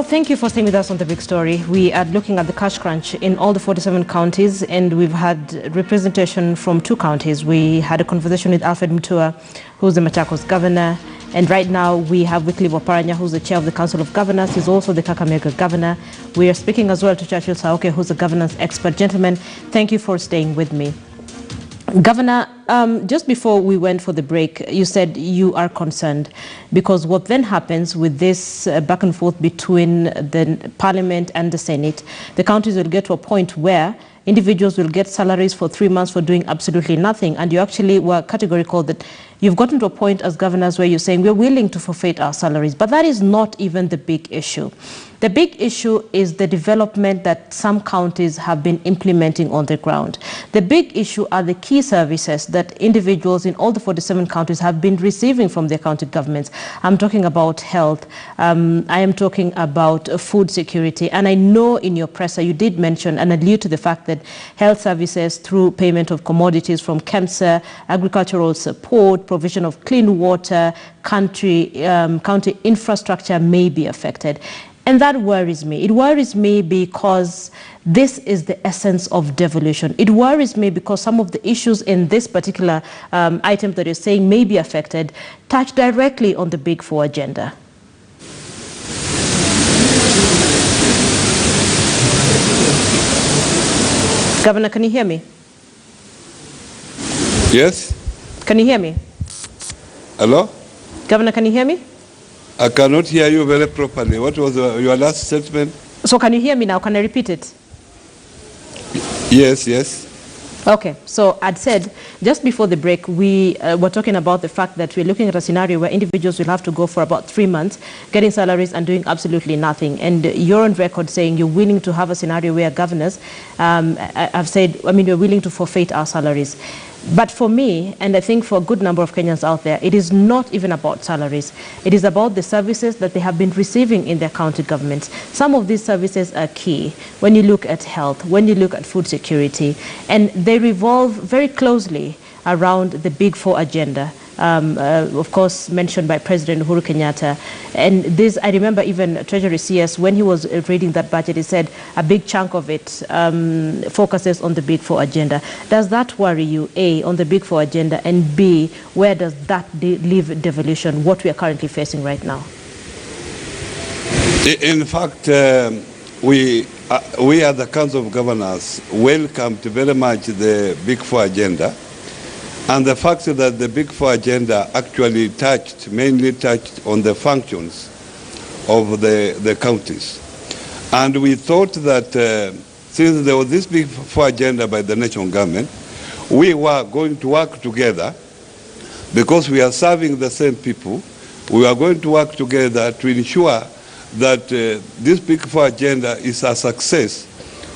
thank you for staying with us on The Big Story. We are looking at the cash crunch in all the 47 counties, and we've had representation from 2 counties. We had a conversation with Alfred Mutua, who's the Machakos governor, and right now we have Wycliffe Oparanya, who's the chair of the Council of Governors. He's also the Kakamega governor. We are speaking as well to Churchill Saoke, who's a governance expert. Gentlemen, thank you for staying with me. Governor, just before we went for the break, you said you are concerned because what then happens with this back and forth between the Parliament and the Senate, the counties will get to a point where individuals will get salaries for 3 months for doing absolutely nothing. And you actually were categorical that you've gotten to a point as governors where you're saying we're willing to forfeit our salaries. But that is not even the big issue. The big issue is the development that some counties have been implementing on the ground. The big issue are the key services that individuals in all the 47 counties have been receiving from their county governments. I'm talking about health. I am talking about food security. And I know in your presser you did mention and allude to the fact that health services through payment of commodities from cancer, agricultural support, provision of clean water, county infrastructure may be affected. And that worries me. It worries me because this is the essence of devolution. It worries me because some of the issues in this particular item that you're saying may be affected touch directly on the Big Four agenda. Governor, can you hear me? Yes. Can you hear me? Hello? Governor, can you hear me? I cannot hear you very properly. What was your last statement? So can you hear me now? Can I repeat it? Yes, yes. Okay, so I'd said just before the break, we were talking about the fact that we're looking at a scenario where individuals will have to go for about 3 months, getting salaries and doing absolutely nothing. And you're on record saying you're willing to have a scenario where governors have said, we're willing to forfeit our salaries. But for me, and I think for a good number of Kenyans out there, it is not even about salaries. It is about the services that they have been receiving in their county governments. Some of these services are key when you look at health, when you look at food security, and they revolve very closely around the Big Four agenda. Of course, mentioned by President Uhuru Kenyatta. And this, I remember even Treasury CS, when he was reading that budget, he said a big chunk of it focuses on the Big Four agenda. Does that worry you, A, on the Big Four agenda, and B, where does that leave devolution, what we are currently facing right now? In fact, we at the Council of Governors welcomed very much the Big Four agenda. And the fact that the Big Four agenda actually mainly touched on the functions of the counties. And we thought that since there was this Big Four agenda by the national government, we were going to work together because we are serving the same people. We are going to work together to ensure that this Big Four agenda is a success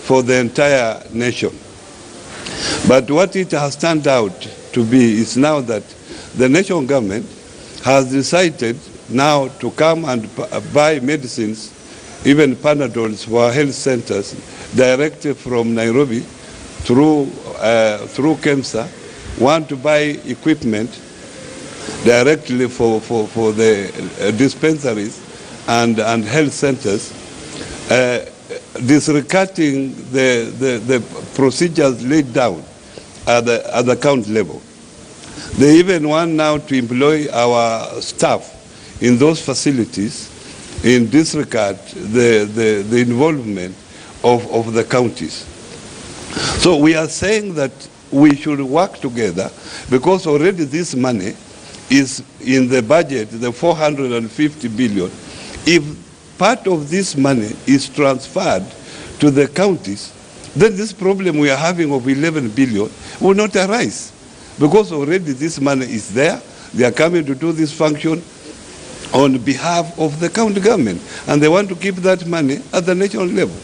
for the entire nation. But what it has turned out to be is now that the national government has decided now to come and buy medicines, even Panadols for health centers, directly from Nairobi through KEMSA, want to buy equipment directly for the dispensaries and health centers, disregarding the procedures laid down at the county level. They even want now to employ our staff in those facilities in disregard the involvement of the counties. So we are saying that we should work together because already this money is in the budget, the 450 billion. If part of this money is transferred to the counties, then this problem we are having of 11 billion will not arise because already this money is there. They are coming to do this function on behalf of the county government, and they want to keep that money at the national level.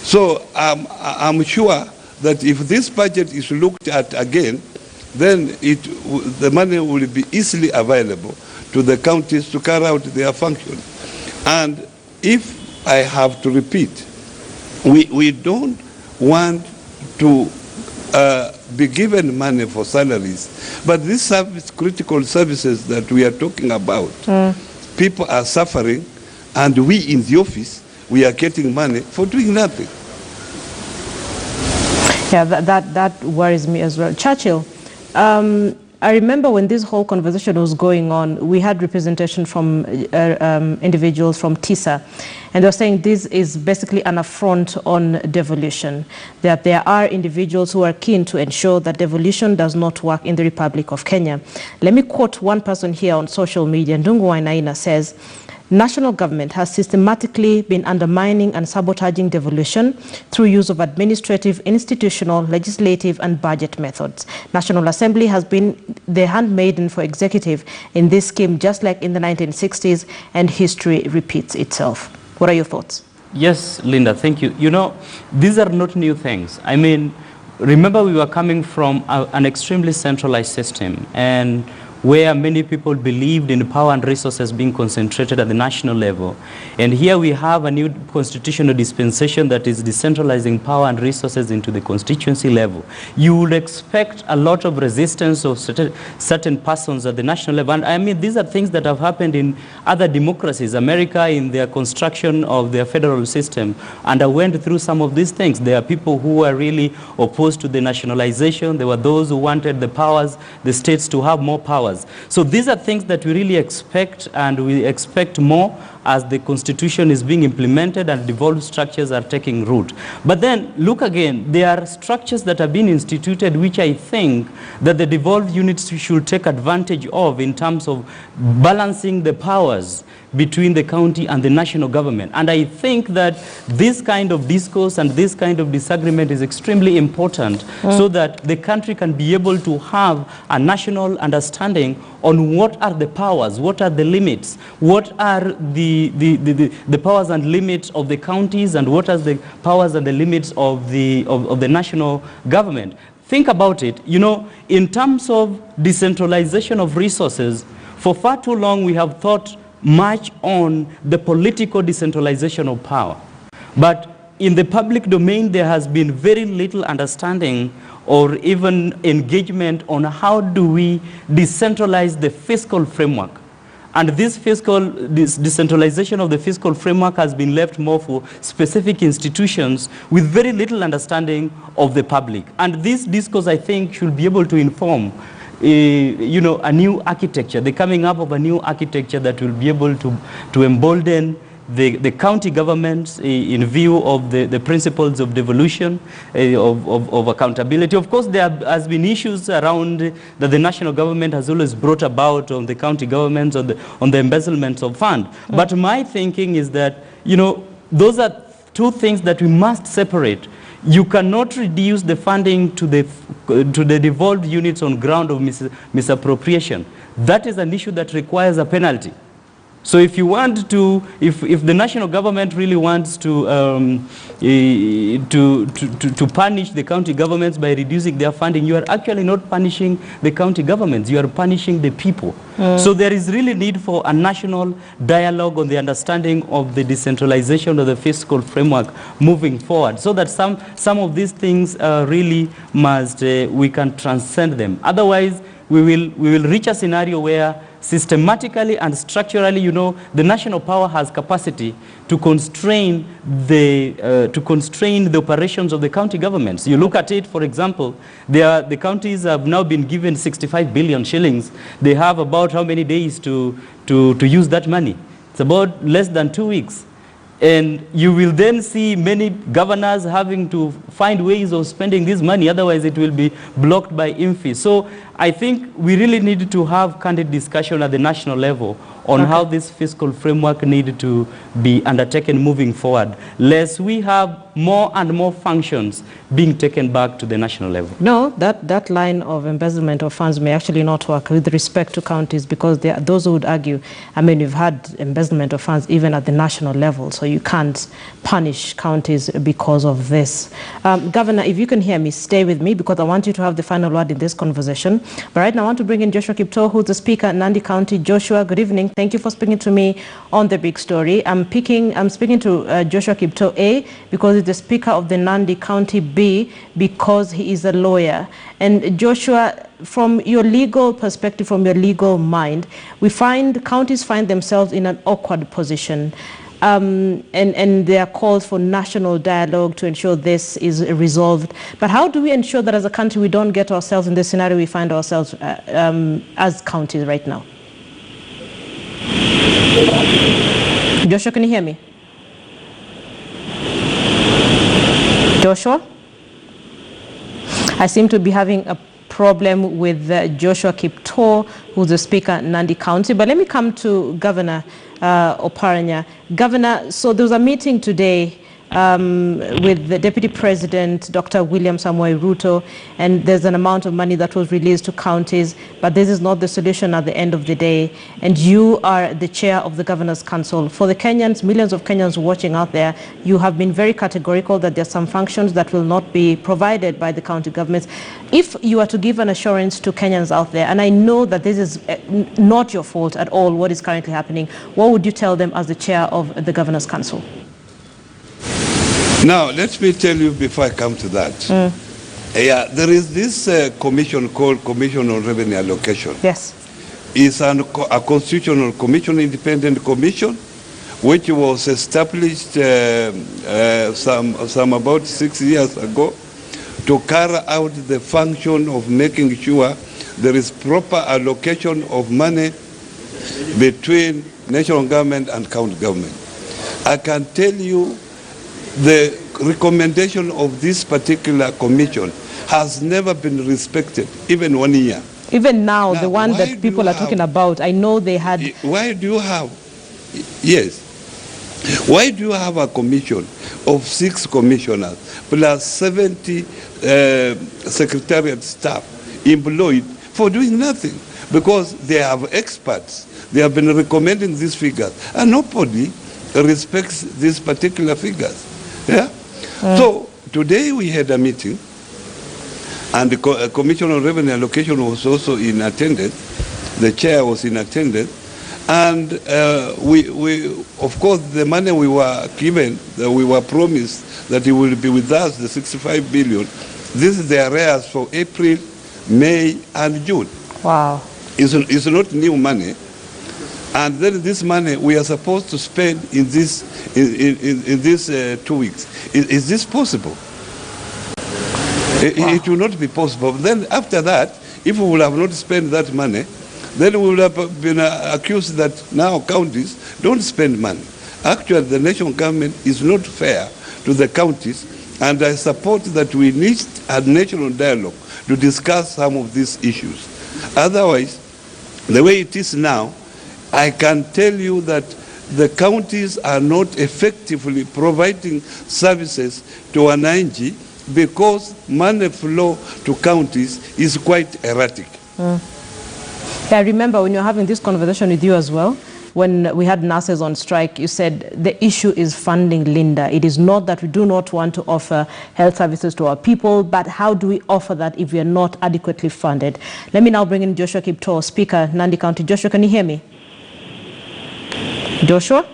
So I'm sure that if this budget is looked at again, then the money will be easily available to the counties to carry out their function. And if I have to repeat, we don't want to be given money for salaries, but these critical services that we are talking about, people are suffering, and we in the office, we are getting money for doing nothing. Yeah, that worries me as well. Churchill, I remember when this whole conversation was going on, we had representation from individuals from TISA, and they were saying this is basically an affront on devolution, that there are individuals who are keen to ensure that devolution does not work in the Republic of Kenya. Let me quote one person here on social media. Ndungu Wainaina says, national government has systematically been undermining and sabotaging devolution through use of administrative, institutional, legislative and budget methods. National Assembly has been the handmaiden for executive in this scheme, just like in the 1960s, and history repeats itself. What are your thoughts? Yes, Linda, thank you. You know, these are not new things. I mean, remember we were coming from an extremely centralized system, and where many people believed in power and resources being concentrated at the national level. And here we have a new constitutional dispensation that is decentralizing power and resources into the constituency level. You would expect a lot of resistance of certain persons at the national level. And I mean, these are things that have happened in other democracies. America, in their construction of their federal system, underwent through some of these things. There are people who are really opposed to the nationalization. There were those who wanted the powers, the states to have more powers. So these are things that we really expect, and we expect more as the constitution is being implemented and devolved structures are taking root. But then look again, there are structures that have been instituted which I think that the devolved units should take advantage of in terms of balancing the powers between the county and the national government. And I think that this kind of discourse and this kind of disagreement is extremely important so that the country can be able to have a national understanding on what are the powers, what are the limits, what are the powers and limits of the counties, and what are the powers and the limits of the national government. Think about it, you know, in terms of decentralization of resources, for far too long we have thought much on the political decentralization of power. But in the public domain, there has been very little understanding or even engagement on how do we decentralize the fiscal framework. And this decentralization of the fiscal framework has been left more for specific institutions with very little understanding of the public. And this discourse, I think, should be able to inform you know, a new architecture, the coming up of a new architecture that will be able to embolden the county governments in view of the principles of devolution, of accountability. Of course, there has been issues around that the national government has always brought about on the county governments, on the embezzlement of funds. But my thinking is that, you know, those are two things that we must separate. You cannot reduce the funding to the devolved units on ground of misappropriation. That is an issue that requires a penalty. So if you want to, if the national government really wants to punish the county governments by reducing their funding, you are actually not punishing the county governments, you are punishing the people. So there is really need for a national dialogue on the understanding of the decentralization of the fiscal framework moving forward, so that some of these things really must, we can transcend them. Otherwise, we will reach a scenario where systematically and structurally, you know, the national power has capacity to constrain the operations of the county governments. You look at it, for example, the counties have now been given 65 billion shillings. They have about how many days to use that money? It's about less than 2 weeks. And you will then see many governors having to find ways of spending this money, otherwise it will be blocked by IMFI. So I think we really need to have candid discussion at the national level on how this fiscal framework needed to be undertaken moving forward, lest we have more and more functions being taken back to the national level. No, that line of embezzlement of funds may actually not work with respect to counties, because there are those who would argue, I mean, you've had embezzlement of funds even at the national level, so you can't punish counties because of this. Governor, if you can hear me, stay with me, because I want you to have the final word in this conversation. But right now I want to bring in Joshua Kipto, who's the Speaker at Nandi County. Joshua, good evening. Thank you for speaking to me on The Big Story. I'm speaking to Joshua Kipto, A, because he's the Speaker of the Nandi County, B, because he is a lawyer. And Joshua, from your legal perspective, from your legal mind, we find counties find themselves in an awkward position. and there are calls for national dialogue to ensure this is resolved. But how do we ensure that as a country we don't get ourselves in the scenario we find ourselves as counties right now? Joshua, can you hear me? Joshua? I seem to be having a problem with Joshua Kiptor, who's the speaker in Nandi County. But let me come to Governor Oparanya. Governor, so there was a meeting today with the Deputy President, Dr. William Samoei Ruto, and there's an amount of money that was released to counties, but this is not the solution at the end of the day. And you are the chair of the Governor's Council. For the Kenyans, millions of Kenyans watching out there, you have been very categorical that there are some functions that will not be provided by the county governments. If you are to give an assurance to Kenyans out there, and I know that this is not your fault at all, what is currently happening, what would you tell them as the chair of the Governor's Council? Now, let me tell you before I come to that. Yeah, there is this commission called Commission on Revenue Allocation. Yes. It's a constitutional commission, independent commission, which was established some about 6 years ago to carry out the function of making sure there is proper allocation of money between national government and county government. I can tell you the recommendation of this particular commission has never been respected, even 1 year. Even now the one that people are talking about, I know they had... Why do you have... Yes. Why do you have a commission of 6 commissioners plus 70 secretariat staff employed for doing nothing? Because they have experts. They have been recommending these figures, and nobody respects these particular figures. Yeah? So today we had a meeting, and the Commission on Revenue Allocation was also in attendance. The chair was in attendance, and we of course the money we were given, that we were promised that it will be with us, the 65 billion. This is the arrears for April, May, and June. Wow. It's not new money. And then this money we are supposed to spend in this 2 weeks. Is this possible? It will not be possible. Then after that, if we will have not spent that money, then we will have been accused that now counties don't spend money. Actually, the national government is not fair to the counties, and I support that we need a national dialogue to discuss some of these issues. Otherwise, the way it is now, I can tell you that the counties are not effectively providing services to wananchi because money flow to counties is quite erratic. Yeah, I remember when you were having this conversation with you as well, when we had nurses on strike, you said the issue is funding, Linda. It is not that we do not want to offer health services to our people, but how do we offer that if we are not adequately funded? Let me now bring in Joshua Kiptor, Speaker, Nandi County. Joshua, can you hear me? Joshua?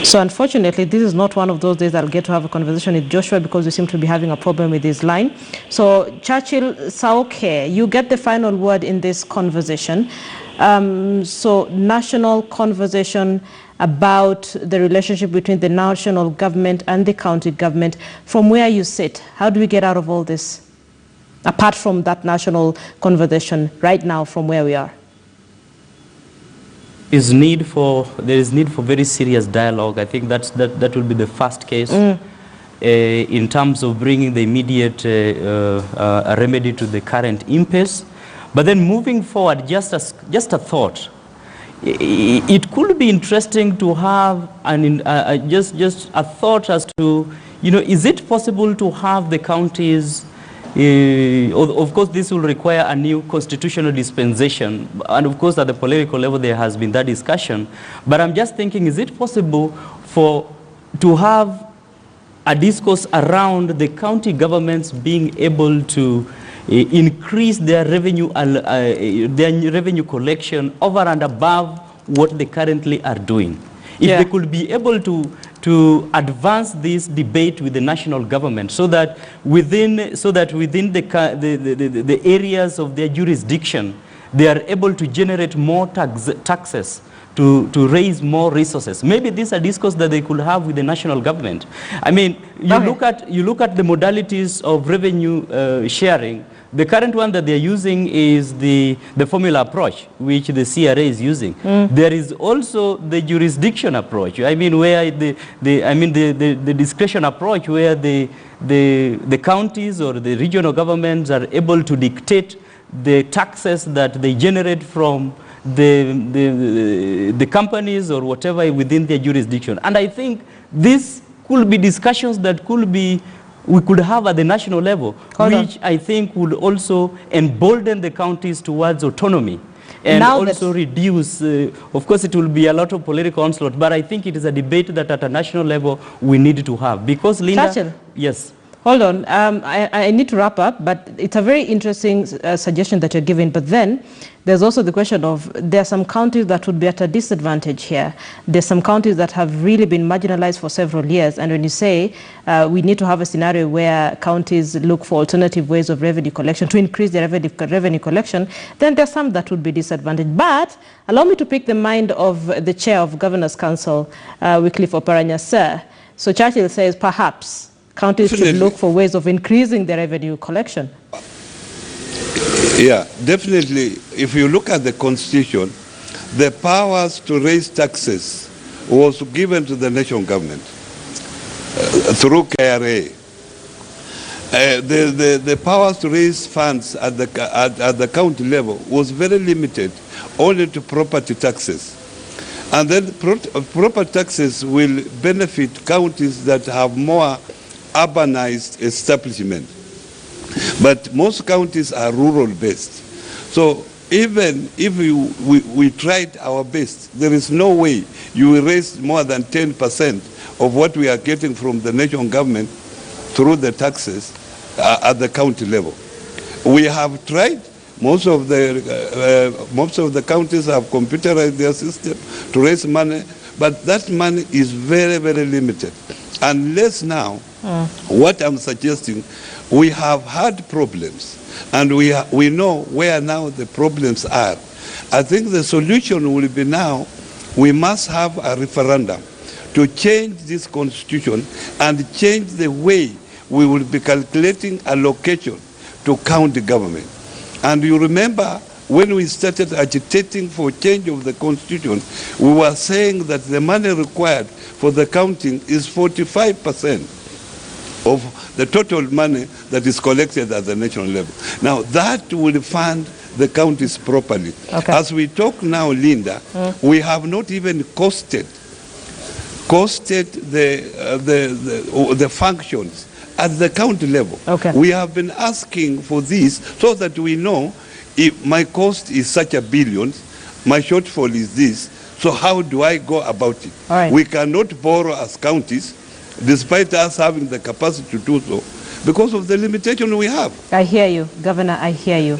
So unfortunately, this is not one of those days I'll get to have a conversation with Joshua because we seem to be having a problem with his line. So Churchill Sauke, you get the final word in this conversation. So national conversation about the relationship between the national government and the county government. From where you sit, how do we get out of all this? Apart from that national conversation right now from where we are. There is need for very serious dialogue. I think that will be the first case in terms of bringing the immediate remedy to the current impasse. But then moving forward, just a thought. It could be interesting to have just a thought as to, is it possible to have the counties? Of course, this will require a new constitutional dispensation, and of course, at the political level, there has been that discussion. But I'm just thinking, is it possible to have a discourse around the county governments being able to increase their revenue collection over and above what they currently are doing? If they could be able to advance this debate with the national government, so that within the areas of their jurisdiction, they are able to generate more taxes to raise more resources. Maybe this is a discourse that they could have with the national government. I mean, you look at the modalities of revenue sharing. The current one that they're using is the formula approach, which the CRA is using. There is also the jurisdiction approach. I mean, where the discretion approach, where the counties or the regional governments are able to dictate the taxes that they generate from the companies or whatever within their jurisdiction. And I think this could be discussions that we could have at the national level, I think would also embolden the counties towards autonomy and now also reduce, of course it will be a lot of political onslaught, but I think it is a debate that at a national level we need to have. Because Linda, Churchill. Yes. Hold on, I need to wrap up, but it's a very interesting suggestion that you're giving. But then there's also the question of there are some counties that would be at a disadvantage here. There's some counties that have really been marginalized for several years. And when you say we need to have a scenario where counties look for alternative ways of revenue collection to increase their revenue collection, then there's some that would be disadvantaged. But allow me to pick the mind of the chair of Governor's Council, Wycliffe Oparanya, sir. So Churchill says perhaps counties should look for ways of increasing their revenue collection. Yeah, definitely. If you look at the Constitution, the powers to raise taxes was given to the national government through KRA. The powers to raise funds at the county level was very limited, only to property taxes. And then property taxes will benefit counties that have more urbanized establishment. But most counties are rural-based. So even if we tried our best, there is no way you will raise more than 10% of what we are getting from the national government through the taxes at the county level. We have tried. Most of the counties have computerized their system to raise money, but that money is very, very limited. Unless now, what I'm suggesting, we have had problems, and we know where now the problems are. I think the solution will be now, we must have a referendum to change this constitution and change the way we will be calculating allocation to county government. And you remember, when we started agitating for change of the constitution, we were saying that the money required for the counting is 45% of the total money that is collected at the national level. Now, that will fund the counties properly. Okay. As we talk now, Linda, we have not even costed the functions at the county level. Okay. We have been asking for this so that we know if my cost is such $1 billion, my shortfall is this, so how do I go about it? All right. We cannot borrow as counties, despite us having the capacity to do so, because of the limitation we have. I hear you, Governor, I hear you.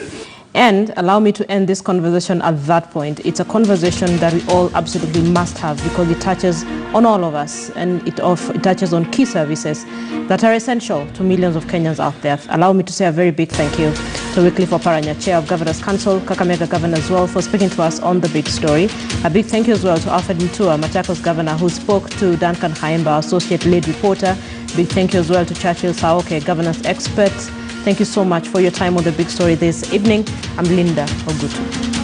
And allow me to end this conversation at that point. It's a conversation that we all absolutely must have because it touches on all of us, and it touches on key services that are essential to millions of Kenyans out there. Allow me to say a very big thank you to Wycliffe Oparanya, Chair of Governor's Council, Kakamega Governor as well, for speaking to us on The Big Story. A big thank you as well to Alfred Mutua, Machakos Governor, who spoke to Duncan Haimba, Associate Lead Reporter. Big thank you as well to Churchill Saoke, Governor's Expert. Thank you so much for your time on The Big Story this evening. I'm Linda Ogutu.